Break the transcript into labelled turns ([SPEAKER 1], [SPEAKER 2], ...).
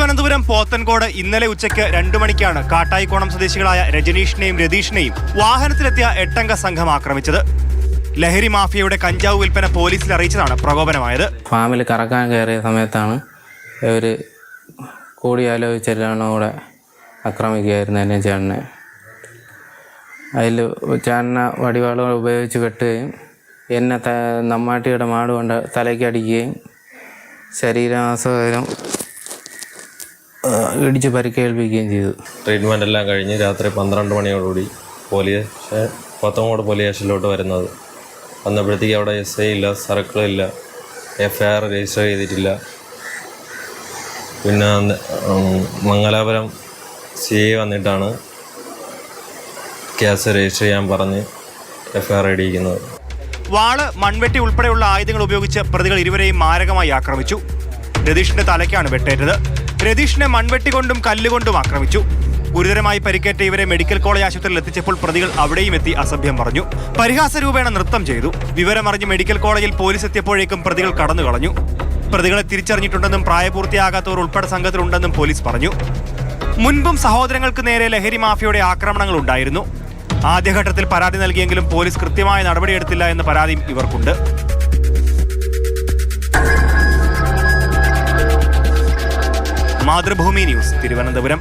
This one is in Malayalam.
[SPEAKER 1] തിരുവനന്തപുരം പോത്തൻകോട് ഇന്നലെ ഉച്ചയ്ക്ക് 2 മണിക്കാണ് കാട്ടായിക്കോണം സ്വദേശികളായ രജനീഷിനെയും രതീഷിനെയും വാഹനത്തിലെത്തിയ 8-അംഗ സംഘം ആക്രമിച്ചത്. ലഹരി മാഫിയയുടെ കഞ്ചാവ് വിൽപ്പന പോലീസിൽ അറിയിച്ചതാണ് പ്രകോപനമായത്.
[SPEAKER 2] ഫാമിൽ കറക്കാൻ കയറിയ സമയത്താണ് ഒരു കൂടിയാലോചിച്ചാണ് കൂടെ ആക്രമിക്കുകയായിരുന്നു എന്നെ ചേട്ടനെ. അതിൽ ചേട്ടനെ വടിവാളുകൾ ഉപയോഗിച്ച് വെട്ടുകയും എന്നെ നമ്മാട്ടിയുടെ മാട് കൊണ്ട് തലയ്ക്ക് അടിക്കുകയും ശരീരാസകരം ഇടിച്ച് പരിക്കേൽപ്പിക്കുകയും ചെയ്തു.
[SPEAKER 3] ട്രീറ്റ്മെൻ്റ് എല്ലാം കഴിഞ്ഞ് രാത്രി 12 മണിയോടുകൂടി പോത്തൻകോട് പോലീസ് സ്റ്റേഷനിലോട്ട് വരുന്നത്. വന്നപ്പോഴത്തേക്ക് അവിടെ SI ഇല്ല, സർക്കിളില്ല, FIR രജിസ്റ്റർ ചെയ്തിട്ടില്ല. പിന്നെ മംഗലാപുരം CI വന്നിട്ടാണ് കേസ് രജിസ്റ്റർ ചെയ്യാൻ പറഞ്ഞ് FIR ഇടിയിക്കുന്നത്.
[SPEAKER 1] വാള്, മൺവെട്ടി ഉൾപ്പെടെയുള്ള ആയുധങ്ങൾ ഉപയോഗിച്ച് പ്രതികൾ ഇരുവരെയും മാരകമായി ആക്രമിച്ചു. രതീഷിന്റെ തലയ്ക്കാണ് വെട്ടേറ്റത്. രതീഷിനെ മൺവെട്ടി കൊണ്ടും കല്ലുകൊണ്ടും ആക്രമിച്ചു. ഗുരുതരമായി പരിക്കേറ്റ ഇവരെ മെഡിക്കൽ കോളേജ് ആശുപത്രിയിൽ എത്തിച്ചപ്പോൾ പ്രതികൾ അവിടെയും എത്തി അസഭ്യം പറഞ്ഞു. പരിഹാസ രൂപേണ നൃത്തം ചെയ്തു. വിവരമറിഞ്ഞ് മെഡിക്കൽ കോളേജിൽ പോലീസ് എത്തിയപ്പോഴേക്കും പ്രതികൾ കടന്നു കളഞ്ഞു. പ്രതികളെ തിരിച്ചറിഞ്ഞിട്ടുണ്ടെന്നും പ്രായപൂർത്തിയാകാത്തവർ ഉൾപ്പെടെ സംഘത്തിലുണ്ടെന്നും പോലീസ് പറഞ്ഞു. മുൻപും സഹോദരങ്ങൾക്ക് നേരെ ലഹരി മാഫിയയുടെ ആക്രമണങ്ങൾ ഉണ്ടായിരുന്നു. ആദ്യഘട്ടത്തിൽ പരാതി നൽകിയെങ്കിലും പോലീസ് കൃത്യമായ നടപടിയെടുത്തില്ല എന്ന പരാതിയും ഇവർക്കുണ്ട്. മാതൃഭൂമി ന്യൂസ്, തിരുവനന്തപുരം.